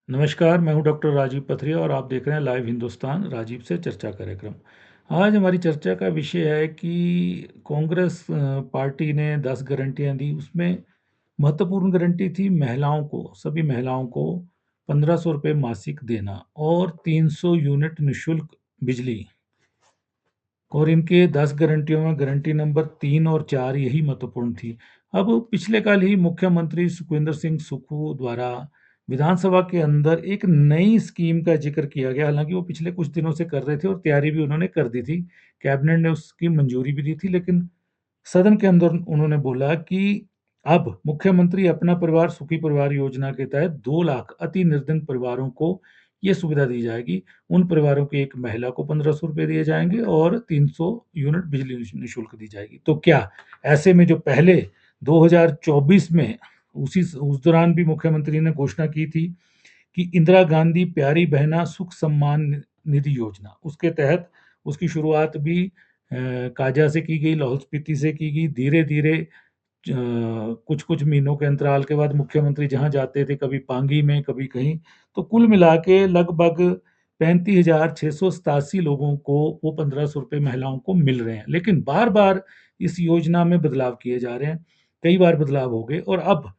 नमस्कार, मैं हूं डॉक्टर राजीव पथरिया और आप देख रहे हैं लाइव हिंदुस्तान राजीव से चर्चा कार्यक्रम। आज हमारी चर्चा का विषय है कि कांग्रेस पार्टी ने 10 गारंटियां दी। उसमें महत्वपूर्ण गारंटी थी महिलाओं को, सभी महिलाओं को 1500 रुपये मासिक देना और 300 यूनिट निःशुल्क बिजली। और इनके 10 गारंटियों में गारंटी नंबर 3 और 4 यही महत्वपूर्ण थी। अब पिछले कल ही मुख्यमंत्री सुखविंदर सिंह सुक्खू द्वारा विधानसभा के अंदर एक नई स्कीम का जिक्र किया गया। हालांकि वो पिछले कुछ दिनों से कर रहे थे और तैयारी भी उन्होंने कर दी थी, कैबिनेट ने उसकी मंजूरी भी दी थी, लेकिन सदन के अंदर उन्होंने बोला कि अब मुख्यमंत्री अपना परिवार सुखी परिवार योजना के तहत 2 लाख अति निर्धन परिवारों को ये सुविधा दी जाएगी। उन परिवारों की एक महिला को 1500 रुपये दिए जाएंगे और 300 यूनिट बिजली निःशुल्क दी जाएगी। तो क्या ऐसे में जो पहले 2024 में उस दौरान भी मुख्यमंत्री ने घोषणा की थी कि इंदिरा गांधी प्यारी बहना सुख सम्मान निधि योजना, उसके तहत उसकी शुरुआत भी काजा से की गई, लाहौल स्पीति से की गई। धीरे धीरे कुछ कुछ महीनों के अंतराल के बाद मुख्यमंत्री जहां जाते थे, कभी पांगी में कभी कहीं, तो कुल मिला के लगभग 35,687 लोगों को वो 1500 रुपये महिलाओं को मिल रहे हैं। लेकिन बार बार इस योजना में बदलाव किए जा रहे हैं, कई बार बदलाव हो गए और अब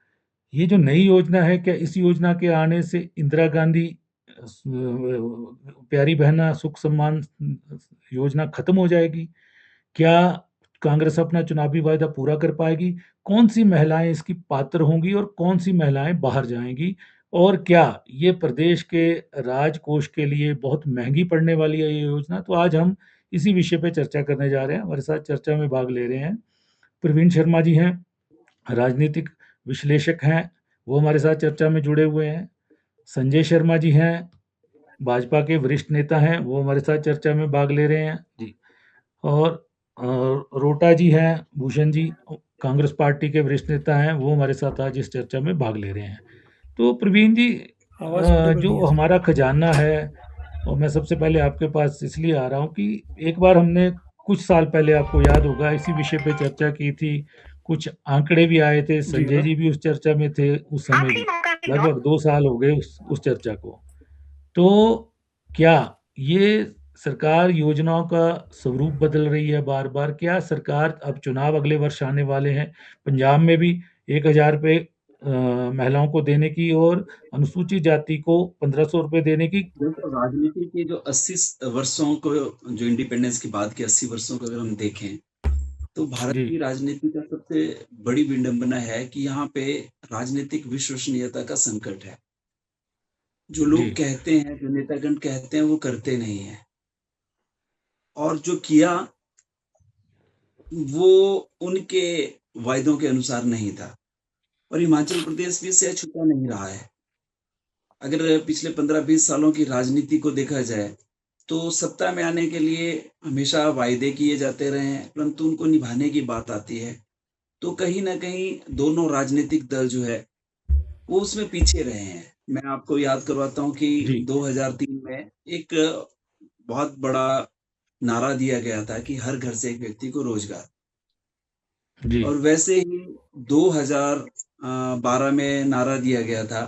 ये जो नई योजना है, क्या इस योजना के आने से इंदिरा गांधी प्यारी बहना सुख सम्मान योजना खत्म हो जाएगी? क्या कांग्रेस अपना चुनावी वायदा पूरा कर पाएगी? कौन सी महिलाएं इसकी पात्र होंगी और कौन सी महिलाएं बाहर जाएंगी? और क्या ये प्रदेश के राजकोष के लिए बहुत महंगी पड़ने वाली है ये योजना? तो आज हम इसी विषय पे चर्चा करने जा रहे हैं। हमारे साथ चर्चा में भाग ले रहे हैं प्रवीण शर्मा जी हैं, राजनीतिक विश्लेषक हैं, वो हमारे साथ चर्चा में जुड़े हुए हैं। संजय शर्मा जी हैं, भाजपा के वरिष्ठ नेता हैं, वो हमारे साथ चर्चा में भाग ले रहे हैं जी। और रोटा जी हैं, भूषण जी, कांग्रेस पार्टी के वरिष्ठ नेता हैं, वो हमारे साथ आज इस चर्चा में भाग ले रहे हैं। तो प्रवीण जी, आवाज बिल्कुल जो नहीं है सर। हमारा खजाना है, और मैं सबसे पहले आपके पास इसलिए आ रहा हूँ कि एक बार हमने कुछ साल पहले, आपको याद होगा, इसी विषय पे चर्चा की थी। कुछ आंकड़े भी आए थे, जी संजय हाँ। जी भी उस चर्चा में थे उस समय आखिरी भी। मौका है लॉ। लगभग 2 साल हो गए उस चर्चा को। तो क्या ये सरकार योजनाओं का स्वरूप बदल रही है बार बार? क्या सरकार, अब चुनाव अगले वर्ष आने वाले हैं, पंजाब में भी 1,000 रुपये महिलाओं को देने की और अनुसूचित जाति को 1500 रुपये देने की। देखो, राजनीति के जो 80 वर्षों को, जो इंडिपेंडेंस की बात की 80 वर्षों को अगर हम देखें, तो भारत जी। की राजनीति का सबसे बड़ी विडंबना है कि यहाँ पे राजनीतिक विश्वसनीयता का संकट है। जो जी। लोग कहते हैं, जो नेतागण कहते हैं, वो करते नहीं है। और जो किया, वो उनके वायदों के अनुसार नहीं था। और हिमाचल प्रदेश भी इससे छुपा नहीं रहा है। अगर पिछले 15-20 सालों की राजनीति को देखा जाए, तो सत्ता में आने के लिए हमेशा वायदे किए जाते रहे हैं, परंतु उनको निभाने की बात आती है, तो कहीं न कहीं दोनों राजनीतिक दल जो है, वो उसमें पीछे रहे हैं। मैं आपको याद करवाता हूँ कि जी। 2003 में एक बहुत बड़ा नारा दिया गया था कि हर घर से एक व्यक्ति को रोज़गार। जी। और वैसे ही 2012 में नारा दिया गया था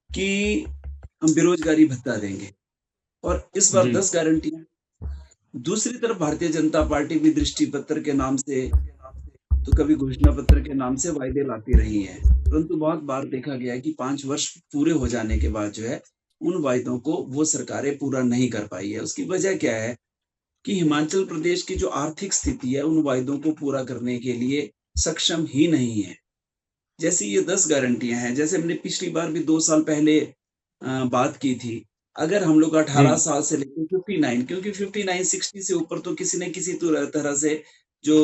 कि हम बेरोज़गारी भत्ता देंगे, और इस बार जी। 10 गारंटियाँ। दूसरी तरफ भारतीय जनता पार्टी भी दृष्टि पत्र के नाम से, तो कभी घोषणा पत्र के नाम से वायदे लाती रही है। परंतु बहुत बार देखा गया है कि 5 वर्ष पूरे हो जाने के बाद जो है, उन वायदों को वो सरकारें पूरा नहीं कर पाई है। उसकी वजह क्या है कि हिमाचल प्रदेश की जो आर्थिक स्थिति है, उन वायदों को पूरा करने के लिए सक्षम ही नहीं है। जैसे ये 10 गारंटियाँ हैं, जैसे हमने पिछली बार भी 2 साल पहले बात की थी। अगर हम लोग जी। 18 साल से लेके 59, क्योंकि 59-60 से ऊपर तो किसी न किसी तरह से जो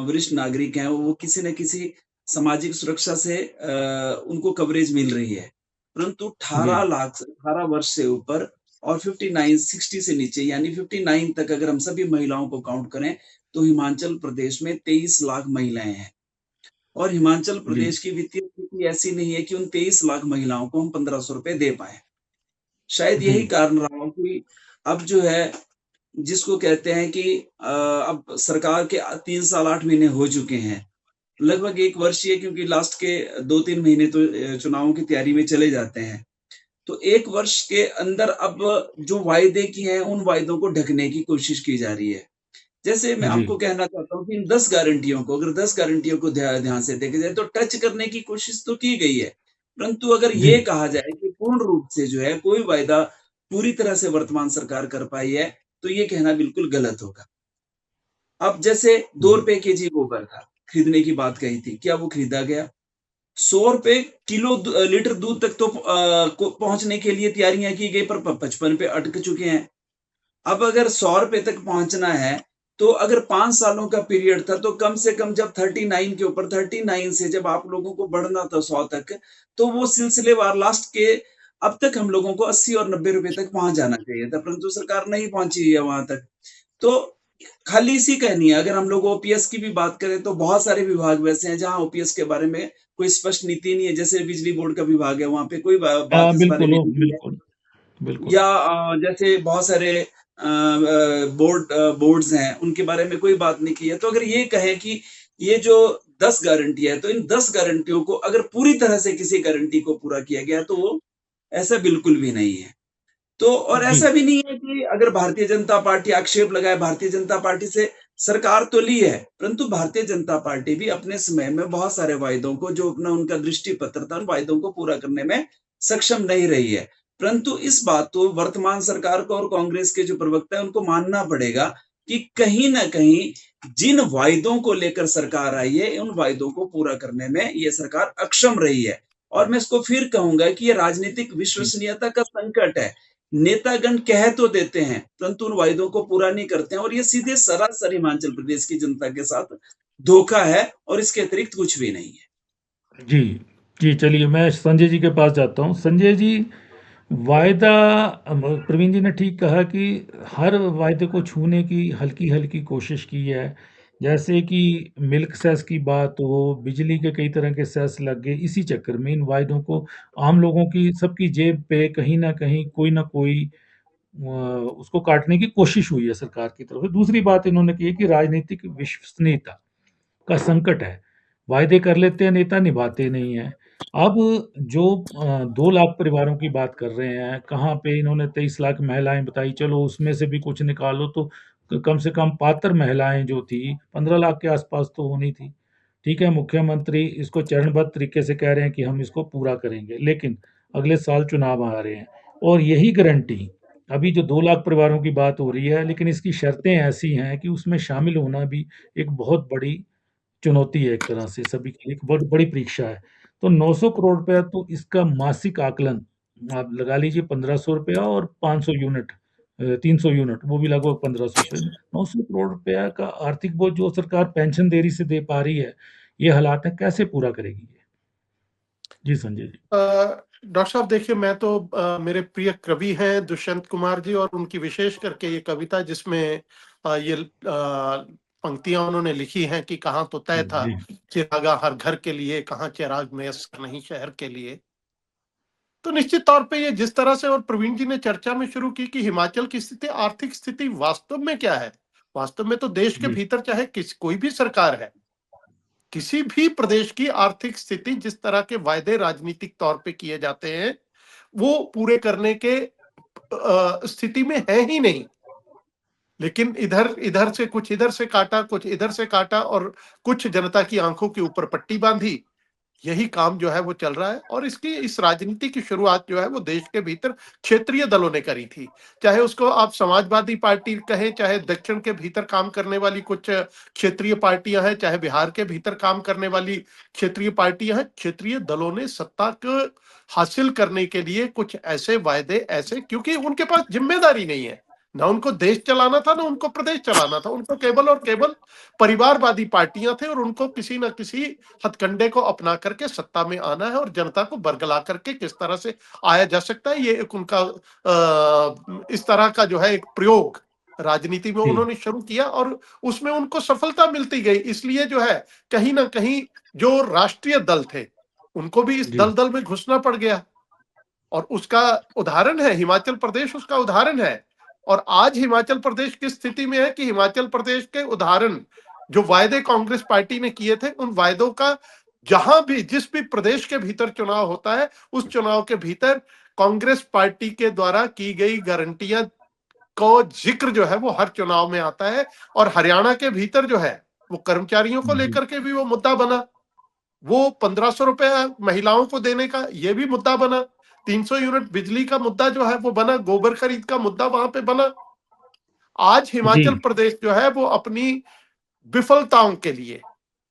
वरिष्ठ नागरिक हैं, वो किसी न किसी सामाजिक सुरक्षा से उनको कवरेज मिल रही है। परंतु जी। 18 वर्ष से ऊपर और 59-60 से नीचे, यानी 59 तक अगर हम सभी महिलाओं को काउंट करें, तो हिमाचल प्रदेश में 23 लाख महिलाएँ हैं। और हिमाचल जी। प्रदेश की वित्तीय स्थिति ऐसी नहीं है कि उन 23 लाख महिलाओं को हम 1500 रुपए दे पाएँ। शायद जी। यही कारण रहा हो कि अब जो है, जिसको कहते हैं कि अब सरकार के 3 साल 8 महीने हो चुके हैं। लगभग 1 वर्ष ही है, क्योंकि लास्ट के 2-3 महीने तो चुनावों की तैयारी में चले जाते हैं। तो 1 वर्ष के अंदर अब जो वायदे किए हैं, उन वायदों को ढकने की कोशिश की जा रही है। जैसे मैं जी। आपको कहना चाहता हूँ कि इन 10 गारंटियों को अगर 10 गारंटियों को ध्यान से देखा जाए तो टच करने की कोशिश तो की गई है। परंतु अगर जी। ये कहा जाए कि पूर्ण रूप से जो है कोई वायदा पूरी तरह से वर्तमान सरकार कर पाई है, तो ये कहना बिल्कुल गलत होगा। अब जैसे जी। ₹2 केजी गोबर था, खरीदने की बात कही थी, क्या वो खरीदा गया? ₹100 किलो लीटर दूध तक तो को पहुँचने के लिए तैयारियाँ की गई पर 55 पे अटक चुके हैं। अब अगर ₹100 तक पहुँचना है, तो अगर 5 सालों का पीरियड था, तो कम से कम जब 39 के ऊपर 39 से जब आप लोगों को बढ़ना था 100 तक, तो वो सिलसिलेवार लास्ट के अब तक हम लोगों को 80 और ₹90 तक पहुँच जाना चाहिए था, परंतु सरकार नहीं पहुँची है वहाँ तक। तो खाली इसी का नहीं है, अगर हम लोग ओपीएस की भी बात करें, तो बहुत सारे विभाग वैसे हैं, जहाँ ओपीएस के बारे में कोई स्पष्ट नीति नहीं है। जैसे बिजली बोर्ड का विभाग है, वहाँ पे कोई बात इस बारे बिल्कुल, में नहीं है। बिल्कुल, बिल्कुल। या जैसे बहुत सारे बोर्ड्स हैं, उनके बारे में कोई बात नहीं की है। तो अगर ये कहें कि ये जो 10 गारंटियाँ हैं, तो इन 10 गारंटियों को अगर पूरी तरह से किसी गारंटी को पूरा किया गया, तो वो ऐसा बिल्कुल भी नहीं है। तो और जी। ऐसा भी नहीं है कि अगर भारतीय जनता पार्टी आक्षेप लगाए, भारतीय जनता पार्टी से सरकार तो ली है, परंतु भारतीय जनता पार्टी भी अपने समय में बहुत सारे वायदों को जो अपना उनका दृष्टि पत्र था, उन वायदों को पूरा करने में सक्षम नहीं रही है। परंतु इस बात को वर्तमान सरकार को और कांग्रेस के जो प्रवक्ता हैं, उनको मानना पड़ेगा कि कहीं न कहीं जिन वायदों को लेकर सरकार आई है, उन वायदों को पूरा करने में ये सरकार अक्षम रही है। और मैं इसको फिर कहूँगा कि ये राजनीतिक जी। विश्वसनीयता का संकट है। नेतागण कह तो देते हैं, परंतु उन वायदों को पूरा नहीं करते हैं और ये सीधे सरासर हिमाचल प्रदेश की जनता के साथ धोखा है और इसके अतिरिक्त कुछ भी नहीं है। जी। जी, चलिए मैं संजय जी के पास जाता हूँ। संजय जी, वायदा प्रवीण जी ने ठीक कहा कि हर वायदे को छूने की हल्की-हल्की कोशिश की है। जैसे कि मिल्क सेस की बात हो, बिजली के कई तरह के सेस लग गए, इसी चक्कर में इन वायदों को आम लोगों की सबकी जेब पे कहीं न कहीं कोई न कोई उसको काटने की कोशिश हुई है सरकार की तरफ से। दूसरी बात इन्होंने की है कि राजनीतिक विश्वसनीयता का संकट है। वायदे कर लेते हैं नेता, निभाते नहीं हैं। अब जो 2 लाख परिवारों की बात कर रहे हैं, कहाँ पे इन्होंने 23 लाख महिलाएँ बताई, चलो उसमें से भी कुछ निकालो तो कम से कम पात्र महिलाएँ जो थी, 15 लाख के आस-पास तो होनी थी। ठीक है, मुख्यमंत्री इसको चरणबद्ध तरीके से कह रहे हैं कि हम इसको पूरा करेंगे, लेकिन अगले साल चुनाव आ रहे हैं और यही गारंटी अभी जो 2 लाख परिवारों की बात हो रही है, लेकिन इसकी शर्तें ऐसी हैं कि उसमें शामिल होना भी एक बहुत बड़ी चुनौती है एक तरह से सभी के लिए, एक बहुत बड़ी परीक्षा है। तो 900 करोड़ रुपया तो इसका मासिक आकलन आप लगा लीजिए ₹1500 और 500 यूनिट 300 यूनिट वो भी लगभग ₹1500 900 करोड़ रुपया का आर्थिक बोझ जो सरकार पेंशन देरी से दे पा रही है, ये हालात हैं, कैसे पूरा करेगी ये? जी, संजय जी। डॉक्टर साहब देखिए, मैं तो मेरे प्रिय कवि हैं दुष्यंत कुमार जी, और उनकी विशेष करके ये कविता जिसमें ये पंक्तियां उन्होंने लिखी हैं कि कहाँ तो तय था जी, चिरागा हर घर के लिए, कहाँ चिराग मयस्सर नहीं शहर के लिए। तो निश्चित तौर पे ये जिस तरह से, और प्रवीण जी ने चर्चा में शुरू की कि हिमाचल की स्थिति, आर्थिक स्थिति वास्तव में क्या है। वास्तव में तो देश के जी, भीतर चाहे कोई भी सरकार है, किसी भी प्रदेश की आर्थिक स्थिति, जिस तरह के वायदे राजनीतिक तौर पे किए जाते हैं, वो पूरे करने के स्थिति में है ही नहीं। लेकिन इधर इधर से कुछ इधर से काटा, कुछ इधर से काटा, और कुछ जनता की आंखों के ऊपर पट्टी बांधी, यही काम जो है वो चल रहा है। और इसकी इस राजनीति की शुरुआत जो है वो देश के भीतर क्षेत्रीय दलों ने करी थी। चाहे उसको आप समाजवादी पार्टी कहें, चाहे दक्षिण के भीतर काम करने वाली कुछ क्षेत्रीय पार्टियां हैं, चाहे बिहार के भीतर काम करने वाली क्षेत्रीय पार्टियां हैं, क्षेत्रीय दलों ने सत्ता को हासिल करने के लिए कुछ ऐसे वायदे, ऐसे, क्योंकि उनके पास जिम्मेदारी नहीं है, ना उनको देश चलाना था, ना उनको प्रदेश चलाना था, उनको केवल और केवल परिवारवादी पार्टियां थे, और उनको किसी न किसी हथकंडे को अपना करके सत्ता में आना है, और जनता को बरगला करके किस तरह से आया जा सकता है, ये एक उनका इस तरह का जो है एक प्रयोग राजनीति में जी, उन्होंने शुरू किया, और उसमें उनको सफलता मिलती गई। इसलिए जो है कहीं ना कहीं जो राष्ट्रीय दल थे, उनको भी इस जी, दलदल में घुसना पड़ गया। और उसका उदाहरण है हिमाचल प्रदेश, उसका उदाहरण है। और आज हिमाचल प्रदेश किस स्थिति में है कि हिमाचल प्रदेश के उदाहरण, जो वायदे कांग्रेस पार्टी ने किए थे, उन वायदों का जहां भी, जिस भी प्रदेश के भीतर चुनाव होता है, उस चुनाव के भीतर कांग्रेस पार्टी के द्वारा की गई गारंटियां को जिक्र जो है वो हर चुनाव में आता है। और हरियाणा के भीतर जो है वो कर्मचारियों को जी लेकर के भी वो मुद्दा बना, वो 1500 रुपए महिलाओं को देने का ये भी मुद्दा बना, 300 यूनिट बिजली का मुद्दा जो है वो बना, गोबर खरीद का मुद्दा वहां पे बना। आज जी हिमाचल प्रदेश जो है वो अपनी विफलताओं के लिए,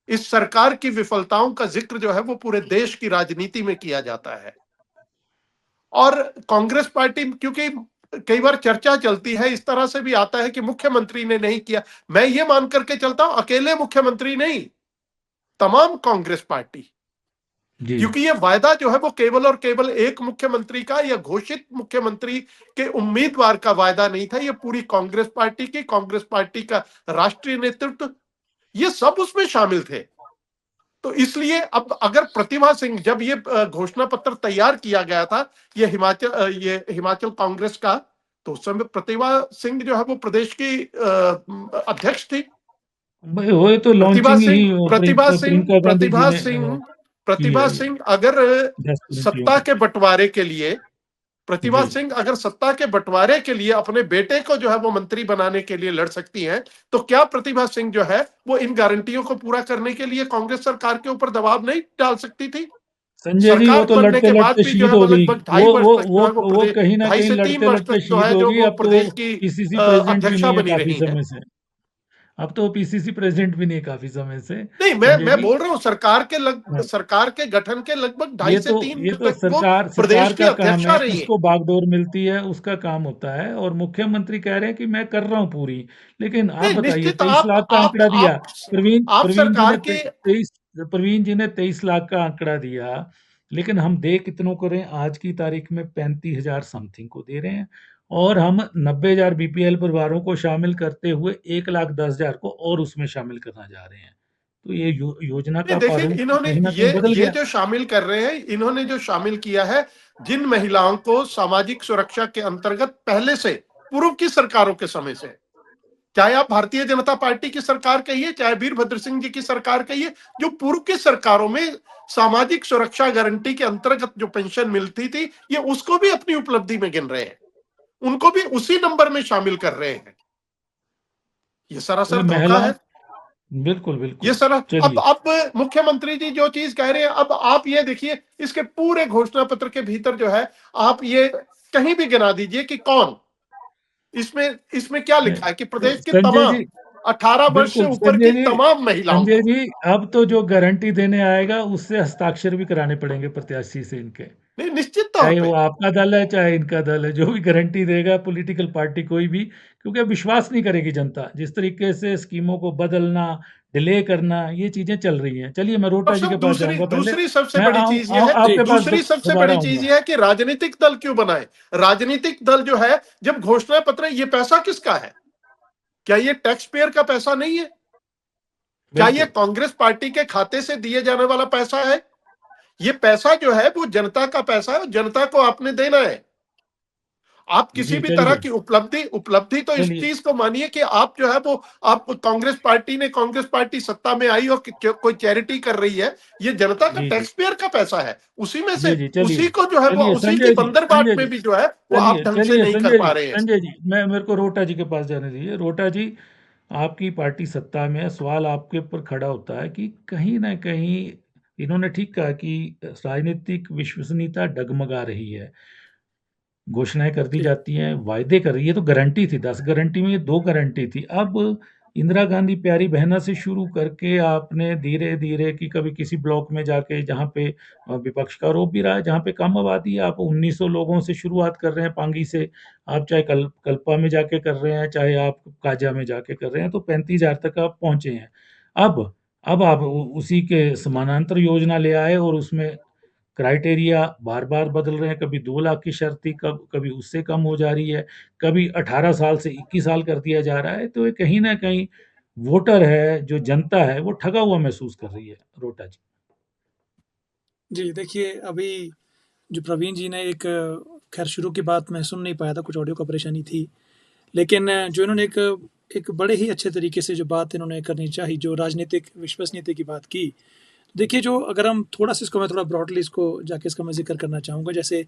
इस सरकार की विफलताओं का जिक्र जो है वो पूरे देश की राजनीति में किया जाता है। और कांग्रेस पार्टी, क्योंकि कई बार चर्चा चलती है, इस तरह से भी आता है कि मुख्यमंत्री ने नहीं किया। मैं ये मान करके चलता हूं अकेले मुख्यमंत्री नहीं, तमाम कांग्रेस पार्टी, जी क्योंकि ये वायदा जो है वो केवल और केवल एक मुख्यमंत्री का या घोषित मुख्यमंत्री के उम्मीदवार का वायदा नहीं था, ये पूरी कांग्रेस पार्टी का राष्ट्रीय नेतृत्व, ये सब उसमें शामिल थे। तो इसलिए अब अगर प्रतिभा सिंह, जब ये घोषणा पत्र तैयार किया गया था ये हिमाचल कांग्रेस का, तो उस समय प्रतिभा सिंह जो है वो प्रदेश की अध्यक्ष थी। भाई वो तो प्रतिभा लॉन्चिंग ही सिंह प्रतिभा सिंह प्रियंका गांधी जी प्रतिभा ने सिंह की प्रतिभा है सिंह अगर 10 गारंटियों सत्ता की। के बंटवारे के लिए प्रतिभा जी सिंह अगर सत्ता के बंटवारे के लिए अपने बेटे को जो है वो मंत्री बनाने के लिए लड़ सकती हैं, तो क्या प्रतिभा सिंह जो है वो इन गारंटियों को पूरा करने के लिए कांग्रेस सरकार के ऊपर दबाव नहीं डाल सकती थी? संजय जी, वो सरकार तो बनने लड़ते के बाद लड़ते भी जो शहीद है हो वो गई। लगभग 2.5 वर्ष तक जो है वो वो प्रदेश, कहीं ना 2.5 कहीं से 3 लड़ते वर्ष लड़ते तक जो शहीद है हो जो गई। वो अब तो प्रदेश की पीसीसी प्रेसिडेंट भी अध्यक्षा नहीं है बनी काफी रही हैं। समय से। अब तो पीसीसी प्रेसिडेंट भी नहीं है काफी समय से, नहीं, संजय मैं जी। बोल रहा हूं सरकार के गठन के लगभग 2.5 से 3 ये तो तक वो सरकार प्रदेश सरकार की का काम अध्यक्षा है, रही है। जिसको बागडोर मिलती है उसका काम होता है। और मुख्यमंत्री कह रहे हैं कि मैं कर रहा हूं पूरी। लेकिन आप नहीं, बताइए, निश्चित 23 लाख का आंकड़ा दिया। आप प्रवीण जी सरकार ने के, 23 लाख का आंकड़ा दिया। लेकिन हम दे कितनों को रहे हैं? आज की तारीख में 35,000 समथिंग को दे रहे हैं। और हम 90,000 बीपीएल परिवारों को शामिल करते हुए 1,10,000 को और उसमें शामिल करना जा रहे हैं। तो ये योजना नहीं का देखिए, प्रारूप इन्होंने कहीं ना कहीं बदल ये गया। जो शामिल कर रहे हैं, इन्होंने जो शामिल किया है, जिन महिलाओं को सामाजिक सुरक्षा के अंतर्गत पहले से, पूर्व की सरकारों के समय से, चाहे आप भारतीय जनता पार्टी की सरकार कहिए, चाहे वीरभद्र सिंह जी की सरकार कहिए, जो पूर्व की सरकारों में सामाजिक सुरक्षा गारंटी के अंतर्गत जो पेंशन मिलती थी, ये उसको भी अपनी उपलब्धि में गिन रहे हैं, उनको भी उसी नंबर में शामिल कर रहे हैं। ये चलिए सरासर धोखा महिलाओं, है। बिल्कुल ये बिल्कुल। सर, चलिए अब मुख्यमंत्री जी जो चीज कह रहे हैं, अब आप ये देखिए, इसके पूरे घोषणा पत्र के भीतर जो है, आप ये कहीं भी गिना दीजिए कि कौन इसमें इसमें क्या लिखा है कि प्रदेश की संजय तमाम जी, 18 वर्ष से बिल्कुल ऊपर की संजय जी। तमाम महिलाओं संजय को। जी, अब तो जो गारंटी देने आएगा उससे हस्ताक्षर भी कराने पड़ेंगे प्रत्याशी से इनके। नहीं, निश्चित तौर चाहे पे। वो आपका दल है चाहे इनका दल है, जो भी गारंटी देगा पॉलिटिकल पार्टी कोई भी, क्योंकि अब विश्वास नहीं करेगी जनता। जिस तरीके से स्कीमों को बदलना, डिले करना, ये चीजें चल रही हैं। चलिए मैं और रोटा जी के सब पास दूसरी जाऊंगा पहले। दूसरी सबसे मैं बड़ी आऊं चीज ये आऊं है, आपके पास दूसरी सबसे दोबारा बड़ी चीज आऊंगा। ये है कि राजनीतिक दल क्यों बनाए? राजनीतिक दल जो है, जब घोषणा पत्र, ये पैसा किसका है? क्या ये टैक्स पेयर का पैसा नहीं है? क्या ये बिल्कुल। कांग्रेस पार्टी के खाते से दिए जाने वाला पैसा है? ये पैसा जो है वो जनता का पैसा है, जनता को आपने देना है। आप किसी जी भी तरह चलिए। की उपलब्धि तो इस चलिए चीज को मानिए कि आप जो है वो, आप कांग्रेस पार्टी सत्ता में आई और कोई चैरिटी कर रही है, ये जनता का जी जी टैक्स पेयर का पैसा है, उसी में से जी जी चलिए। उसी को जो है वो, चलिए उसी की संजय जी, बंदरबाट संजय में जी, भी जो है वो आप ढंग से नहीं कर पा रहे हैं। संजय जी, मैं मेरे को रोटा जी के पास जाने दीजिए। रोटा जी, आपकी पार्टी सत्ता में है, सवाल आपके ऊपर खड़ा होता है कि कहीं ना कहीं इन्होंने ठीक कहा कि राजनीतिक विश्वसनीयता डगमगा रही है। घोषणाएं कर दी जी, जाती हैं, वायदे कर रही है। तो गारंटी थी, 10 गारंटी में ये 2 गारंटी थी। अब इंदिरा गांधी प्यारी बहना से शुरू करके आपने धीरे धीरे कि कभी किसी ब्लॉक में जाके, जहाँ पे विपक्ष का आरोप भी रहा है, जहाँ पे कम आबादी है, आप 1900 लोगों से शुरुआत कर रहे हैं पांगी से। आप चाहे कल्पा में जाके कर रहे हैं, चाहे आप काजा में जाके कर रहे हैं, तो 35,000 तक आप पहुंचे हैं। अब अब आप उसी के समानांतर योजना ले आए और उसमें क्राइटेरिया बार बार बदल रहे हैं। कभी 2 लाख की शर्त थी, कभी उससे कम हो जा रही है, कभी 18 साल से 21 साल कर दिया जा रहा है। तो ये कहीं ना कहीं वोटर है, जो जनता है, वो ठगा हुआ महसूस कर रही है। रोटा जी। जी, देखिए अभी जो प्रवीण जी ने एक, ख़ैर शुरू की बात मैं सुन नहीं पाया था, कुछ ऑडियो का परेशानी थी। लेकिन जो इन्होंने एक बड़े ही अच्छे तरीके से जो बात इन्होंने करनी चाही, जो राजनीतिक विश्वसनीयता की बात की। देखिए, जो अगर हम थोड़ा-सा इसको, मैं थोड़ा ब्रॉडली इसको जाके इसका मैं ज़िक्र करना चाहूँगा। जैसे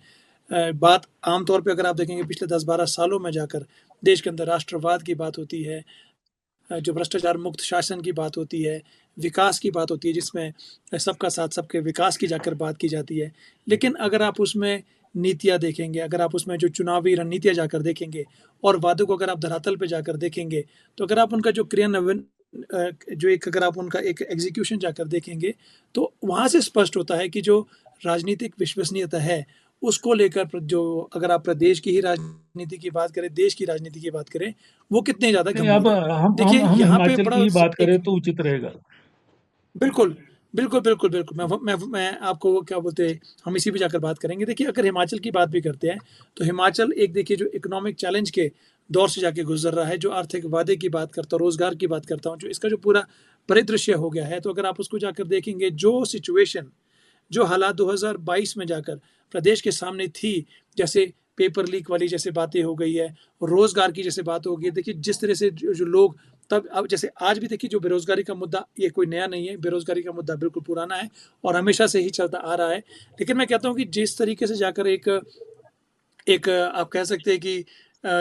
बात आमतौर पे अगर आप देखेंगे पिछले 10-12 सालों में जाकर देश के अंदर राष्ट्रवाद की बात होती है, जो भ्रष्टाचार मुक्त शासन की बात होती है, विकास की बात होती है जिसमें सबका साथ सबके विकास की जाकर बात की जाती है। लेकिन अगर आप उसमें नीतियाँ देखेंगे, अगर आप उसमें जो चुनावी रणनीतियाँ जाकर देखेंगे और वादों को अगर आप धरातल पे जाकर देखेंगे, तो अगर आप उनका जो क्रियान्वयन जो एक अगर आप उनका एक एग्ज़ीक्यूशन जाकर देखेंगे, तो वहाँ से स्पष्ट होता है कि जो राजनीतिक विश्वसनीयता है, उसको लेकर जो अगर आप प्रदेश की ही राजनीति की बात करें, देश की राजनीति की बात करें, वो कितने ज़्यादा नहीं, अब गंभीर है। हम देखिए, यहाँ पे हिमाचल बड़ा की ही स बात एक करें तो उचित रहेगा। बिल्कुल, बिल्कुल। मैं आपको वो क्या बोलते हैं, हम इसी पे जाकर बात करेंगे। देखिए, अगर हिमाचल की बात भी करते हैं, तो हिमाचल एक देखिए जो इकोनॉमिक चैलेंज के दौर से जाके गुज़र रहा है, जो आर्थिक वादे की बात करता हूँ, रोज़गार की बात करता हूँ, जो इसका जो पूरा परिदृश्य हो गया है, तो अगर आप उसको जाकर देखेंगे, जो सिचुएशन जो हालात 2022 में जाकर प्रदेश के सामने थी, जैसे पेपर लीक वाली जैसे बातें हो गई है, रोज़गार की जैसे बात हो गई है। देखिए, जिस तरह से जो लोग तब अब जैसे आज भी देखिए जो बेरोज़गारी का मुद्दा ये कोई नया नहीं है, बेरोज़गारी का मुद्दा बिल्कुल पुराना है और हमेशा से ही चलता आ रहा है। लेकिन मैं कहता हूँ कि जिस तरीके से जाकर एक एक आप कह सकते हैं कि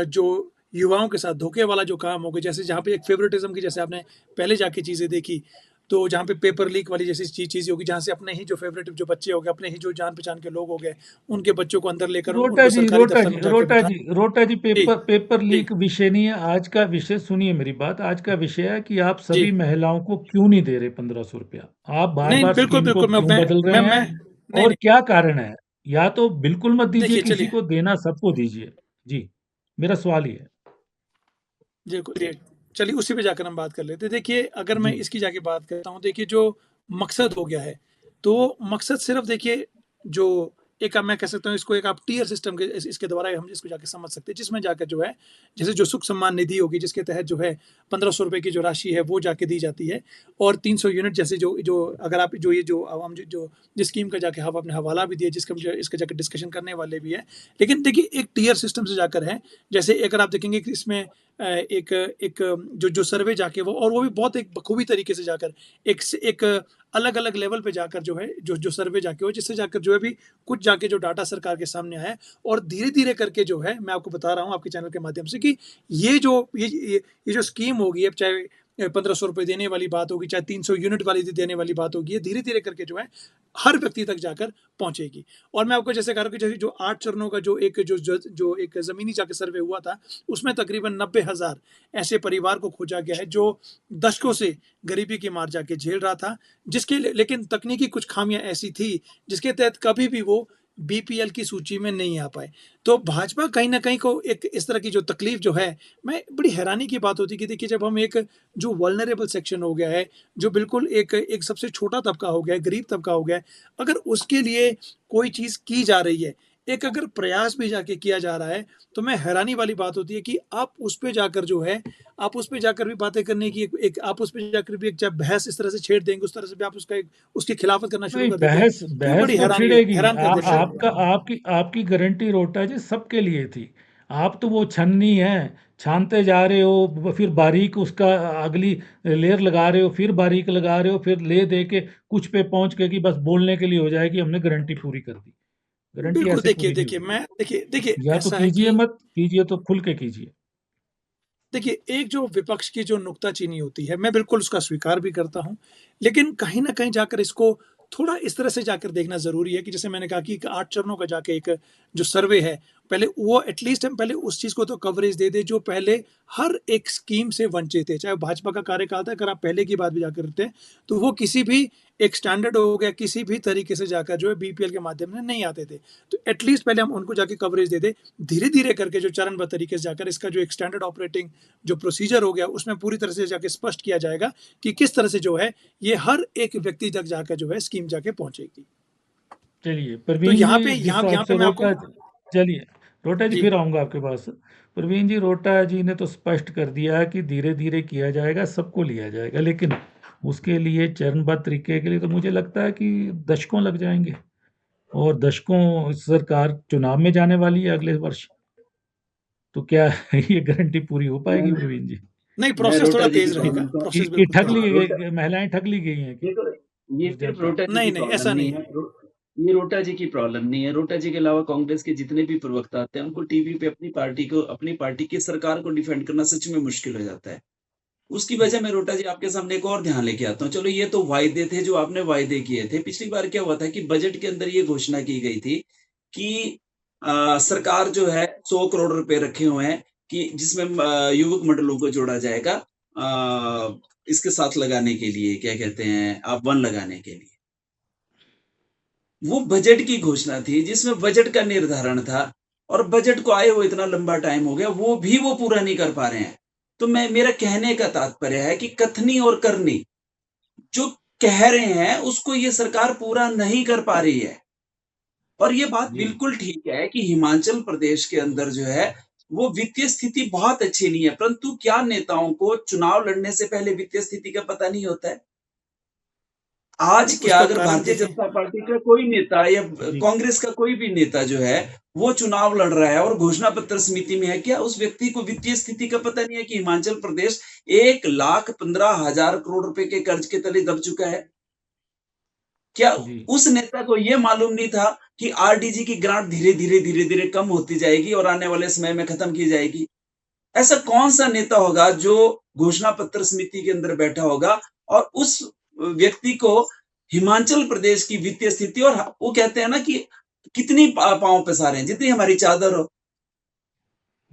जो युवाओं के साथ धोखे वाला जो काम हो गया, जैसे जहाँ पे एक फ़ेवरेटिज़्म की जैसे आपने पहले जाके चीज़ें देखी, तो जहाँ पे पेपर लीक वाली जैसी चीज़ें होगी, जहाँ से अपने ही जो फ़ेवरेट जो बच्चे हो गए, अपने ही जो जान-पहचान के लोग हो गए, उनके बच्चों को अंदर लेकर रोटा उनको जी सरकारी रोटा दफ़्तर जी में जाके रोटा बिठा जी रोटा जी, जी, पेपर जी, लीक विषय नहीं है आज का विषय। सुनिए मेरी बात, आज का विषय है कि आप जी। सभी महिलाओं को क्यों नहीं दे रहे 1500 रुपया। आप बार नहीं, बार बिल्कुल, स्कीम को बिल्कुल, क्यों बदल रहे मैं हैं नहीं, और नहीं, क्या कारण है? या तो बिल्कुल मत दीजिए, देखिए किसी चलिए को देना सबको दीजिए। जी, मेरा सवाल ये है। चलिए चलिए उसी पे जाकर हम बात कर लेते हैं। देखिए, अगर मैं जी, इसकी जाके बात करता हूँ, देखिए जो मकसद हो गया है, तो मकसद सिर्फ़ देखिए जो एक मैं कह सकता हूँ इसको एक आप टियर सिस्टम के इसके द्वारा हम इसको जाके समझ सकते हैं, जिसमें जाकर जो है, जैसे जो सुख सम्मान निधि होगी, जिसके तहत जो है 1500 रुपए की जो राशि है, वो जाके दी जाती है और 300 यूनिट जैसे जो जो अगर आप जो ये जो अब हम जो जिस स्कीम का जाके हम आपने हवाला भी दिया, जिसका जो इसका जाके डिस्कशन करने वाले भी हैं। लेकिन देखिए, एक टियर सिस्टम से जाकर है, जैसे अगर आप देखेंगे कि इसमें एक एक जो सर्वे जाके वो भी बहुत एक बखूबी तरीके से जाकर एक अलग-अलग लेवल पे जाकर जो है जो सर्वे जाके हो जिससे जाकर जो है भी कुछ जाके जो डाटा सरकार के सामने आया है और धीरे-धीरे करके जो है मैं आपको बता रहा हूँ आपके चैनल के माध्यम से कि ये जो ये जो स्कीम होगी अब चाहे 1500 रुपए देने वाली बात होगी, चाहे 300 यूनिट वाली देने वाली बात होगी, ये धीरे-धीरे करके जो है हर व्यक्ति तक जाकर पहुँचेगी। और मैं आपको जैसे कह रहा हूँ कि जैसे जो 8 चरणों का जो एक ज़मीनी जाके सर्वे हुआ था, उसमें तकरीबन 90,000 ऐसे परिवार को खोजा गया है जो दशकों से गरीबी की मार जाके झेल रहा था, जिसके लेकिन तकनीकी कुछ खामियाँ ऐसी थी, जिसके तहत कभी भी वो बीपीएल की सूची में नहीं आ पाए। तो भाजपा कहीं न कहीं को एक इस तरह की जो तकलीफ़ जो है, मैं बड़ी हैरानी की बात होती है कि देखिए जब हम एक जो वल्नरेबल सेक्शन हो गया है, जो बिल्कुल एक सबसे छोटा तबका हो गया है, गरीब तबका हो गया है, अगर उसके लिए कोई चीज़ की जा रही है, एक अगर प्रयास भी जाके किया जा रहा है, तो मैं हैरानी वाली बात होती है कि आप उस पे जाकर जो है, आप उस पे जाकर भी बातें करने की एक आप उस पे जाकर भी एक जब बहस इस तरह से छेड़ देंगे, उस तरह से भी आप उसकी खिलाफत करना शुरू नहीं, कर देते हैं, बहस तो ये बहस बड़ी तो छिड़ेगी। हैरान कर देता आपका है। आपकी गारंटी रोटा जी सबके लिए थी। आप तो वो छन्नी हैं, छानते जा रहे हो, फिर बारीक उसका अगली लेयर लगा रहे हो, फिर बारीक लगा रहे हो, फिर ले दे के कुछ पे पहुंच के कि बस बोलने के लिए हो जाए कि हमने गारंटी पूरी कर दी। गारंटी बिल्कुल, ऐसे पूरी नहीं होती। देखिए या तो ऐसा है कीजिए कि मत, कीजिए तो खुल के कीजिए। देखिए, एक जो विपक्ष की जो नुक्ताचीनी होती है, मैं बिल्कुल उसका स्वीकार भी करता हूँ। लेकिन कहीं न कहीं जाकर इसको थोड़ा इस तरह से जाकर देखना ज़रूरी है कि जैसे मैंने कहा कि एक 8 चरणों का जाके एक जो सर्वे है, पहले वो एटलीस्ट हम पहले उस चीज़ को तो कवरेज दे दें जो पहले हर एक स्कीम से वंचित है। चाहे भाजपा का कार्यकाल था, अगर आप पहले की बात भी जाकर करते हैं, तो वो किसी भी एक स्टैंडर्ड हो गया, किसी भी तरीके से जाकर जो है बीपीएल के माध्यम से नहीं आते थे। तो एटलीस्ट पहले हम उनको जाके कवरेज दे दें। धीरे-धीरे करके जो चरणबद्ध तरीके से जाकर इसका जो एक स्टैंडर्ड ऑपरेटिंग जो प्रोसीजर हो गया उसमें पूरी तरह से जाके स्पष्ट किया जाएगा कि किस तरह से जो है ये हर एक व्यक्ति तक जाकर जो है स्कीम जाके पहुंचेगी। चलिए, तो प्रवीण जी जिस हिसाब यहाँ पे से मैं आपको चलिए, रोटा जी जी फिर आऊँगा आपके पास। प्रवीण जी, रोटा जी ने तो स्पष्ट कर दिया है कि धीरे-धीरे किया जाएगा, सबको लिया जाएगा, लेकिन उसके लिए चरणबद्ध तरीके के लिए तो मुझे लगता है कि दशकों लग जाएँगे और दशकों सरकार चुनाव में जाने वाली है अगले वर्ष। तो क्या ये गारंटी पूरी हो मैं पाएगी प्रवीण जी? नहीं मैं प्रोसेस थोड़ा रोटा जी की तेज बात रहेगा, मानता हूँ। प्रोसेस कि बिल्कुल ठग तेज हाँ, ली रहेगा। रोटा गई, महिलाएँ ठग ली गई हैं कि देखो, ये उस सिर्फ जनता को? रोटा जी की नहीं, प्रॉब्लम ऐसा नहीं नहीं है। है। ये रोटा जी की प्रॉब्लम नहीं है। रोटा जी के अलावा कांग्रेस के जितने भी प्रवक्ता आते हैं, उनको टीवी पे अपनी पार्टी की सरकार को डिफेंड करना सच में मुश्किल हो जाता है। उसकी वजह मैं रोटा जी आपके सामने एक और ध्यान लेके आता हूँ। चलो ये तो वायदे थे जो आपने वायदे किए थे। पिछली बार क्या हुआ था कि बजट के अंदर ये घोषणा की गई थी कि सरकार जो है 100 करोड़ रुपए रखे हुए हैं कि जिसमें युवक मंडलों को जोड़ा जाएगा इसके साथ लगाने के लिए, क्या कहते हैं आप, वन लगाने के लिए। वो बजट की घोषणा थी जिसमें बजट का निर्धारण था और बजट को आए हुए इतना लंबा टाइम हो गया, वो पूरा नहीं कर पा रहे हैं। तो मेरा कहने का तात्पर्य है कि कथनी और करनी जो कह रहे हैं उसको ये सरकार पूरा नहीं कर पा रही है। और ये बात जी बिल्कुल ठीक है कि हिमाचल प्रदेश के अंदर जो है वो वित्तीय स्थिति बहुत अच्छी नहीं है, परंतु क्या नेताओं को चुनाव लड़ने से पहले वित्तीय स्थिति का पता नहीं होता है? आज क्या उसका अगर कारण भारतीय देखिए, जनता पार्टी का कोई नेता या जी कांग्रेस का कोई भी नेता जो है वो चुनाव लड़ रहा है और घोषणा पत्र समिति में है, क्या उस व्यक्ति को वित्तीय स्थिति का पता नहीं है कि हिमाचल प्रदेश 1,15,000 करोड़ रुपए के कर्ज के तले दब चुका है? क्या जी उस नेता को यह मालूम नहीं था कि आरडीजी की ग्रांट धीरे धीरे कम होती जाएगी और आने वाले समय में खत्म की जाएगी? ऐसा कौन सा नेता होगा जो घोषणा पत्र समिति के अंदर बैठा होगा और उस व्यक्ति को हिमाचल प्रदेश की वित्तीय स्थिति, और वो कहते हैं ना कि कितनी पांव पसारें हैं, जितनी हमारी चादर हो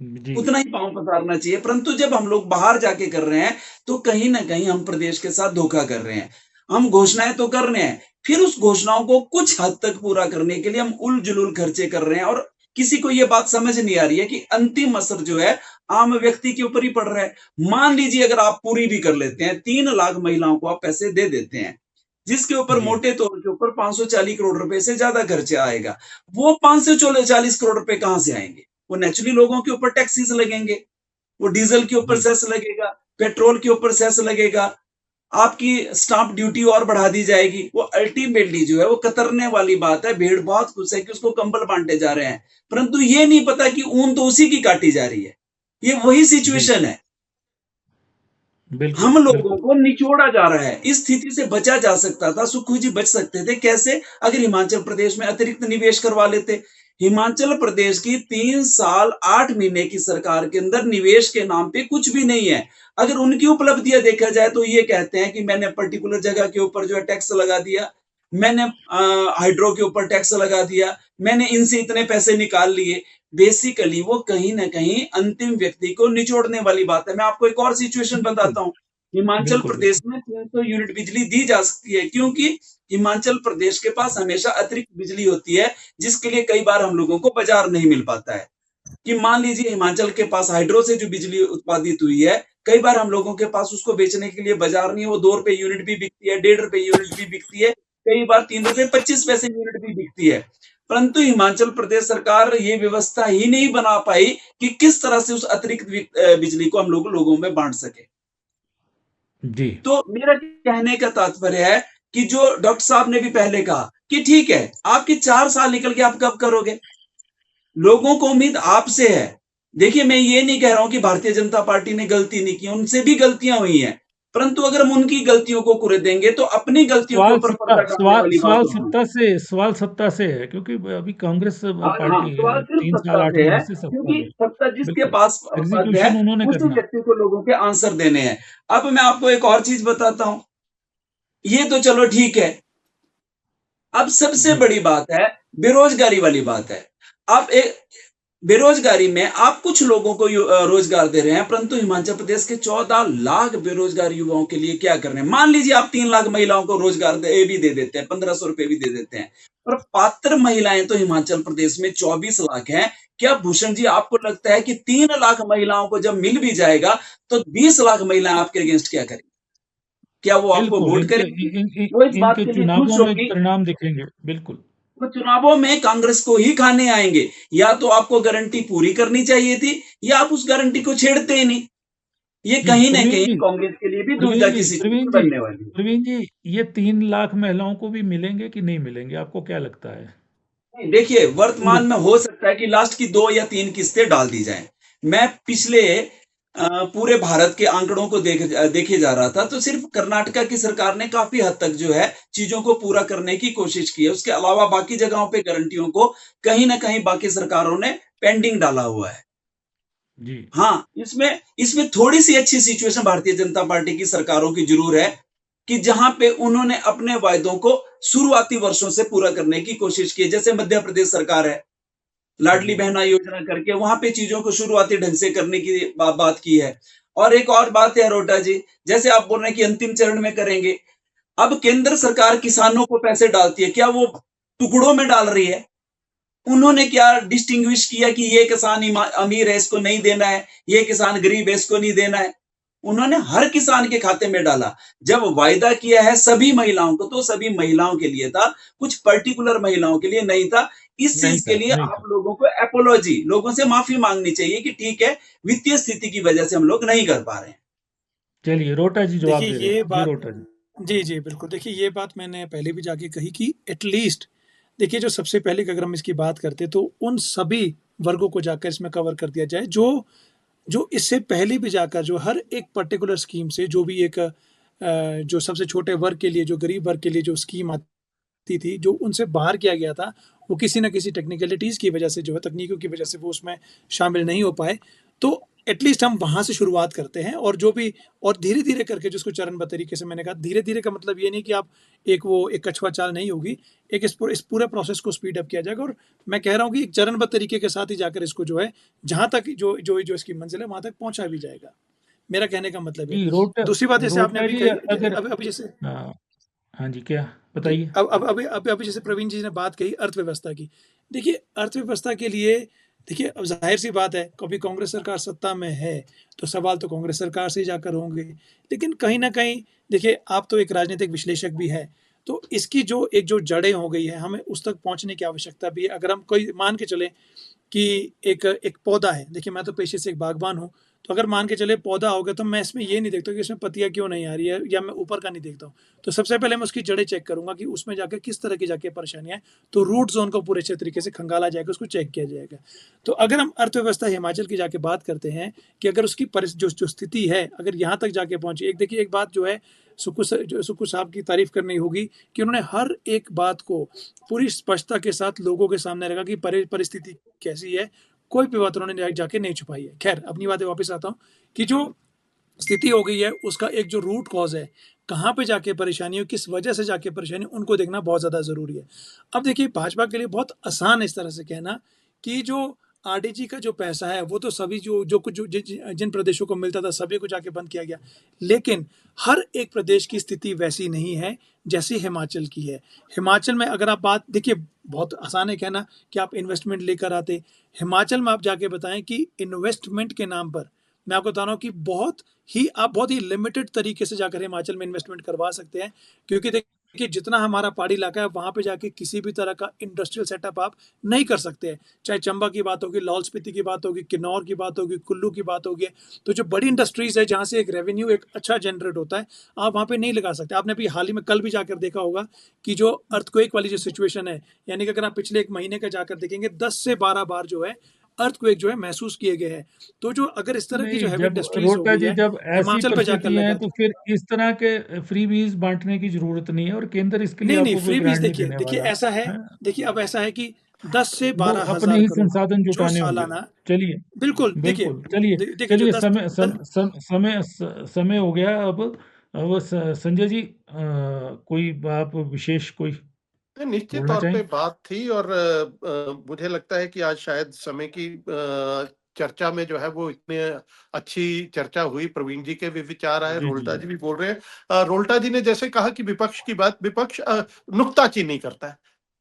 जी उतना ही पांव पसारना चाहिए। परंतु जब हम लोग बाहर जाके कर रहे हैं तो कहीं ना कहीं हम प्रदेश के साथ धोखा कर रहे हैं। हम घोषणाएं तो कर रहे हैं, फिर उस घोषणाओं को कुछ हद तक पूरा करने के लिए हम उल जुलूल खर्चे कर रहे हैं और किसी को यह बात समझ नहीं आ रही है कि अंतिम असर जो है आम व्यक्ति के ऊपर ही पड़ रहा है। मान लीजिए अगर आप पूरी भी कर लेते हैं, 3 लाख महिलाओं को आप पैसे दे देते हैं जिसके ऊपर जी मोटे तौर के ऊपर 540 करोड़ रुपए से ज्यादा खर्चा आएगा, वो 540 करोड़ रुपए कहां से आएंगे? वो नेचुरली लोगों के ऊपर टैक्सेस लगेंगे, वो डीजल के ऊपर जी सेस लगेगा, पेट्रोल के ऊपर सेस लगेगा, आपकी स्टाम्प ड्यूटी और बढ़ा दी जाएगी। वो अल्टीमेटली जो है वो कतरने वाली बात है। भेड़ बहुत खुश है कि उसको कंबल बांटे जा रहे हैं, परंतु ये नहीं पता कि ऊन तो उसी की काटी जा रही है। ये वही जी सिचुएशन है। बिल्कुल हम लोगों बिल्कुल को निचोड़ा जा रहा है। इस स्थिति से बचा जा सकता था, सुखू जी बच सकते थे। कैसे? अगर हिमाचल प्रदेश में अतिरिक्त निवेश करवा लेते। हिमाचल प्रदेश की 3 साल 8 महीने की सरकार के अंदर निवेश के नाम पे कुछ भी नहीं है। अगर उनकी उपलब्धियां देखा जाए तो ये कहते हैं कि मैंने पर्टिकुलर जगह के ऊपर जो है टैक्स लगा दिया, मैंने हाइड्रो के ऊपर टैक्स लगा दिया, मैंने इनसे इतने पैसे निकाल लिए। बेसिकली वो कहीं ना कहीं अंतिम व्यक्ति को निचोड़ने वाली बात है। मैं आपको एक और सिचुएशन बिल्कुल बताता हूँ। हिमाचल बिल्कुल प्रदेश बिल्कुल में 300 यूनिट बिजली दी जा सकती है क्योंकि हिमाचल प्रदेश के पास हमेशा अतिरिक्त बिजली होती है जिसके लिए कई बार हम लोगों को बाजार नहीं मिल पाता है। कि मान लीजिए हिमाचल के पास हाइड्रो से जो बिजली उत्पादित हुई है, कई बार हम लोगों के पास उसको बेचने के लिए बाजार नहीं है। वो 2 रुपए यूनिट भी बिकती है, 1.5 रुपए यूनिट भी बिकती है, कई बार 3 रुपए 25 पैसे यूनिट भी बिकती है। परंतु हिमाचल प्रदेश सरकार ये व्यवस्था ही नहीं बना पाई कि किस तरह से उस अतिरिक्त बिजली को हम लोगों में बांट सके। जी तो मेरा कहने का तात्पर्य है कि जो डॉक्टर साहब ने भी पहले कहा कि ठीक है, आपके 4 साल निकल के आप कब करोगे? लोगों को उम्मीद आपसे है। देखिए, मैं ये नहीं कह रहा हूं कि भारतीय जनता पार्टी ने गलती नहीं की, उनसे भी गलतियां हुई हैं। परंतु अगर हम उनकी गलतियों को कुरेदेंगे तो अपनी गलतियों के ऊपर पर्दा डालने वाली बात होगी। सवाल सत्ता से है क्योंकि अभी कांग्रेस हाँ, पार्टी सवाल सिर्फ 3 साल सत्ता 8 से है महीने से सत्ता क्योंकि में। सत्ता जिसके बिल्कुल, पास पद है एग्ज़ीक्यूशन उन्होंने उसी करना। व्यक्ति को लोगों के आंसर देने हैं। अब मैं आपको एक और चीज बताता हूं। ये तो चलो ठीक है। अब सबसे जी, बड़ी बात है बेरोजगारी वाली बात है। आप एक बेरोजगारी में आप कुछ लोगों को रोजगार दे रहे हैं, परंतु हिमाचल प्रदेश के 14 लाख बेरोजगार युवाओं के लिए क्या कर रहे हैं? मान लीजिए आप 3 लाख महिलाओं को रोजगार भी दे देते हैं, 1500 रुपए भी दे देते हैं, पर पात्र महिलाएं तो हिमाचल प्रदेश में 24 लाख हैं। क्या भूषण जी आपको लगता है कि 3 लाख महिलाओं को जब मिल भी जाएगा तो 20 लाख महिलाएं आपके अगेंस्ट क्या करेंगी? क्या वो आपको बिल्कुल वोट इनके करेंगी? इन इन वो इस बात इनके के लिए चुनावों खुश में होगी। परिणाम दिखेंगे। बिल्कुल, वो चुनावों में कांग्रेस को ही खाने आएंगे। या तो आपको गारंटी पूरी करनी चाहिए थी या आप उस गारंटी को छेड़ते ही नहीं। ये जी, कहीं ना कहीं कांग्रेस के लिए भी दुविधा की प्रवीण सिचुएशन जी, बनने वाली है। प्रवीण जी, ये 3 लाख महिलाओं को भी मिलेंगे कि नहीं मिलेंगे? आपको क्या लगता है? नहीं, देखिए, वर्तमान पूरे में हो सकता है कि लास्ट की 2 या 3 किस्तें डाल दी जाएं। मैं पिछले पूरे भारत के आंकड़ों को देखे जा रहा था, तो सिर्फ कर्नाटका की सरकार ने काफी हद तक जो है चीजों को पूरा करने की कोशिश की है। उसके अलावा बाकी जगहों पे गारंटियों को कहीं ना कहीं बाकी सरकारों ने पेंडिंग डाला हुआ है। जी हाँ, इसमें थोड़ी सी अच्छी सिचुएशन भारतीय जनता पार्टी की सरकारों की जरूर है कि जहां पे उन्होंने अपने वायदों को शुरुआती वर्षों से पूरा करने की कोशिश की है। जैसे मध्य प्रदेश सरकार है, लाडली बहना योजना करके वहां पे चीजों को शुरुआती ढंग से करने की बात की है। और एक और बात है अरोड़ा जी, जैसे आप बोल रहे हैं कि अंतिम चरण में करेंगे, अब केंद्र सरकार किसानों को पैसे डालती है, क्या वो टुकड़ों में डाल रही है? उन्होंने क्या डिस्टिंग्विश किया कि ये किसान अमीर है इसको नहीं देना है, ये किसान गरीब है इसको नहीं देना है? उन्होंने हर किसान के खाते में डाला। जब वायदा किया है सभी महिलाओं को, तो सभी महिलाओं के लिए था, कुछ पर्टिकुलर महिलाओं के लिए नहीं था। इस नहीं चीज था के लिए नहीं आप था लोगों को एपोलॉजी, लोगों से माफी मांगनी चाहिए कि ठीक है, वित्तीय स्थिति की वजह से हम लोग नहीं कर पा रहे हैं। चलिए रोटा जी जवाब देखिए दे रहे ये हैं जी बात, रोटा जी जी बिल्कुल। देखिए ये बात मैंने पहले भी जाके कही कि एटलीस्ट देखिए जो सबसे पहले अगर हम इसकी बात करते तो उन सभी वर्गों को जाकर इसमें कवर कर दिया जाए जो इससे पहले भी जाकर जो हर एक पर्टिकुलर स्कीम से जो भी एक जो सबसे छोटे वर्ग के लिए, जो गरीब वर्ग के लिए जो स्कीम आती थी, जो उनसे बाहर किया गया था, वो किसी न किसी टेक्निकलिटीज़ की वजह से जो है, तकनीकों की वजह से वो उसमें शामिल नहीं हो पाए। तो एटलीस्ट हम वहाँ से शुरुआत करते हैं और जो भी और धीरे-धीरे करके जिसको चरणबद्ध तरीके से मैंने कहा, धीरे-धीरे का मतलब ये नहीं कि आप एक कछुआ चाल नहीं होगी, एक इस पूरे प्रोसेस को स्पीड अप किया जाएगा और मैं कह रहा हूँ कि एक चरणबद्ध तरीके के साथ ही जाकर इसको जो है, जहाँ तक जो इसकी मंज़िल है, वहाँ तक पहुँचा भी जाएगा। मेरा कहने का मतलब है। जी रोटा दूसरी बात जैसे आपने रोटा अभी जी कही, अगर अभी जैसे हाँ हाँ जी क्या जी, बताइए अब अभी जैसे प्रवीण जी ने बात कही अर्थव्यवस्था की। देखिए, अर्थव्यवस्था के लिए देखिए अब ज़ाहिर-सी बात है, कभी कांग्रेस सरकार सत्ता में है, तो सवाल तो कांग्रेस सरकार से ही जाकर होंगे। लेकिन कहीं न कहीं देखिए, आप तो एक राजनीतिक विश्लेषक भी हैं, तो इसकी जो जड़ें हो गई है, हमें उस तक पहुँचने की आवश्यकता भी है। अगर हम कोई मान के चलें कि एक पौधा है, देखिए मैं तो पेशे से एक बागवान हूँ, तो अगर मान के चले पौधा हो गया तो मैं इसमें ये नहीं देखता कि इसमें पत्तियाँ क्यों नहीं आ रही है या मैं ऊपर का नहीं देखता हूँ। तो सबसे पहले मैं उसकी जड़ें चेक करूँगा कि उसमें जाके किस तरह की जाके परेशानियाँ हैं, तो रूट ज़ोन को पूरे अच्छे तरीके से खंगाला जाएगा, उसको चेक किया जाएगा। तो अगर हम अर्थव्यवस्था हिमाचल की जाके बात करते हैं कि अगर उसकी जो स्थिति है, अगर यहाँ तक जाके पहुँची, एक देखिए एक बात जो है सुक्कू साहब की तारीफ़ करनी होगी कि उन्होंने हर एक बात को पूरी स्पष्टता के साथ लोगों के सामने रखा कि परिस्थिति कैसी है, कोई भी बात उन्होंने जाके नहीं छुपाई है। खैर अपनी बातें वापस आता हूँ कि जो स्थिति हो गई है उसका एक जो रूट कॉज़ है, कहाँ पे जाके परेशानी है, किस वजह से जाके परेशानी है, उनको देखना बहुत ज़्यादा ज़रूरी है। अब देखिए भाजपा के लिए बहुत आसान है इस तरह से कहना कि जो आरडीजी का जो पैसा है वो तो सभी जो कुछ जिन प्रदेशों को मिलता था सभी को जाके बंद किया गया। लेकिन हर एक प्रदेश की स्थिति वैसी नहीं है जैसी हिमाचल की है। हिमाचल में अगर आप बात देखिए बहुत आसान है कहना कि आप इन्वेस्टमेंट लेकर आते। हिमाचल में आप जाके बताएँ कि इन्वेस्टमेंट के नाम पर मैं आपको बता रहा हूँ कि बहुत ही लिमिटेड तरीके से जाकर हिमाचल में इन्वेस्टमेंट करवा सकते हैं क्योंकि देखिए जितना हमारा पहाड़ी इलाका है वहाँ पे जाके किसी भी तरह का इंडस्ट्रियल सेटअप आप नहीं कर सकते हैं। चाहे चंबा की बात होगी, लाहौल स्पीति की बात होगी, किन्नौर की बात होगी, कुल्लू की बात होगी, तो जो बड़ी इंडस्ट्रीज़ है जहाँ से एक रेवेन्यू एक अच्छा जनरेट होता है, आप वहाँ पे नहीं लगा सकते। आपने अभी हाल ही में कल भी जाकर देखा होगा कि जो अर्थक्वेक वाली जो सिचुएशन है, यानी कि अगर आप पिछले 1 महीने का जाकर देखेंगे 10 से 12 बार जो है अर्थक्वेक जो है महसूस किए गए हैं। तो जो अगर इस तरह की जो नहीं हैवी जब इंडस्ट्रीज़ हो रोटा गई जी है, जब ऐसी हिमाचल पे जाकर परिस्थितियां हैं लगा तो फिर इस तरह के फ्रीबीज बांटने की जरूरत नहीं है और केंद्र इसके लिए नहीं, आपको कोई फ्रीबीज़ ग्रांट नहीं देने देखिए वाला ऐसा है, है देखिए अब ऐसा है कि 10 से वो 12 अपने हज़ार ही करोड़ संसाधन जो जुटाने होंगे सालाना चलिए बिल्कुल देखिए बिल्कुल चलिए देखिए जो चलिए 10 समय द समय हो गया अब संजय जी कोई आप विशेष कोई नहीं, निश्चित बोलना तौर पे चाहें बात थी और मुझे लगता है कि आज शायद समय की चर्चा में जो है वो इतनी अच्छी चर्चा हुई। प्रवीण जी के भी विचार आए, जी जी रोल्टा जी जी भी बोल रहे हैं। रोल्टा जी ने जैसे कहा कि विपक्ष की बात, विपक्ष नुक्ताचीनी करता है।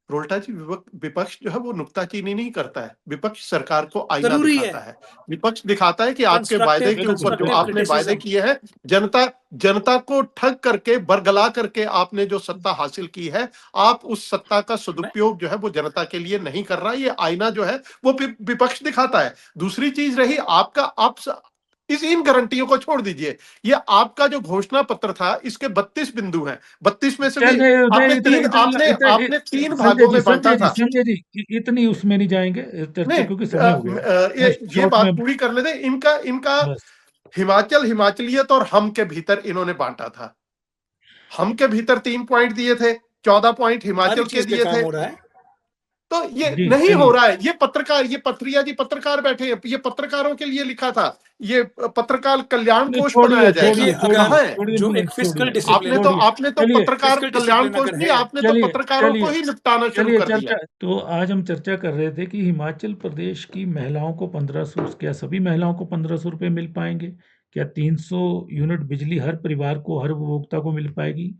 रोल्टा जी विपक्ष जो है वो नुक्ताचीनी नहीं करता है, विपक्ष सरकार को आईना ज़रूरी है, दिखाता है। विपक्ष दिखाता है कि आपके वायदे के बिल्कुल ऊपर जो बिल्कुल आपने वायदे क्रिटिसिज्म किए हैं, जनता जनता को ठग करके बरगला करके आपने जो सत्ता हासिल की है, आप उस सत्ता का मैं सदुपयोग जो है वो जनता के लिए नहीं कर रहा। ये आईना जो है वो विपक्ष दिखाता है। दूसरी चीज रही आपका, इन गारंटियों को छोड़ दीजिए। ये आपका जो घोषणा पत्र था इसके 32 बिंदु हैं। 32 में से भी चलिए आपने नहीं इतना तीन इतना आपने इतना आपने तीन भागों में बांटा था। संजय जी इतनी उसमें नहीं जाएंगे चर्चा नहीं क्योंकि समय हो गया है ये शॉर्ट बात में पूरी करने दें। इनका इनका बस हिमाचल, हिमाचलियत और हम के भीतर इन्होंने बांटा था। हम के भीतर 3 पॉइंट दिए थे, 14 पॉइंट हर हिमाचल एक के चीज पे दिए काम थे। हो रहा है। तो ये जी, नहीं हो चलिए। रहा है। ये पत्रकार, ये पथरिया जी पत्रकार बैठे हैं, ये पत्रकारों के लिए लिखा था। ये पत्रकार कल्याण नहीं, कोष छोड़िए, बनाया छोड़िए, जाएगा। देखिए, कहाँ अगर है? छोड़िए जो नहीं, एक फिस्कल छोड़िए, डिसिप्लिन छोड़िए। आपने तो चलिए, पत्रकार फिस्कल कल्याण डिसिप्लिन कोष अगर नहीं, है, आपने तो चलिए, पत्रकारों को चलिए, ही निपटाना शुरू चलिए कर चर्चा। दिया। तो आज हम चर्चा कर रहे थे कि हिमाचल प्रदेश की महिलाओं को 1500, क्या सभी महिलाओं को 1500 रुपये मिल पाएंगे? क्या 300 यूनिट बिजली हर परिवार को, हर उपभोक्ता को मिल पाएगी?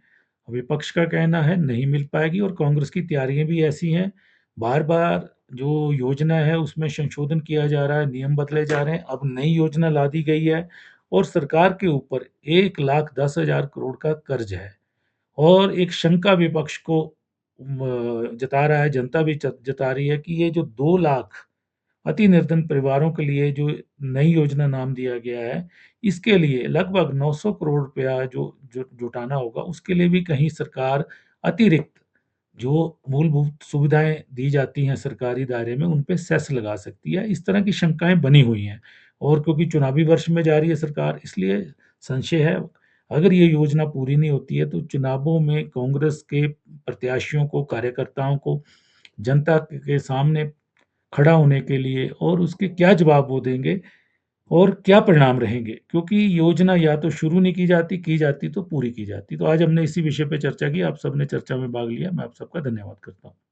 विपक्ष का कहना है नहीं मिल पाएगी, और कांग्रेस की तैयारियां भी ऐसी हैं। बार बार जो योजना है उसमें संशोधन किया जा रहा है, नियम बदले जा रहे हैं। अब नई योजना ला दी गई है, और सरकार के ऊपर 1,10,000 करोड़ का कर्ज है। और एक शंका विपक्ष को जता रहा है, जनता भी जता रही है कि ये जो 2 लाख अति निर्धन परिवारों के लिए जो नई योजना नाम दिया गया है, इसके लिए लगभग 900 करोड़ रुपया जो जुटाना होगा, उसके लिए भी कहीं सरकार अतिरिक्त जो मूलभूत सुविधाएं दी जाती हैं सरकारी दायरे में, उन पे सेस लगा सकती है। इस तरह की शंकाएं बनी हुई हैं, और क्योंकि चुनावी वर्ष में जा रही है सरकार, इसलिए संशय है। अगर ये योजना पूरी नहीं होती है तो चुनावों में कांग्रेस के प्रत्याशियों को, कार्यकर्ताओं को जनता के सामने खड़ा होने के लिए, और उसके क्या जवाब वो देंगे और क्या परिणाम रहेंगे, क्योंकि योजना या तो शुरू नहीं की जाती तो पूरी की जाती। तो आज हमने इसी विषय पे चर्चा की। आप सबने चर्चा में भाग लिया, मैं आप सबका धन्यवाद करता हूँ।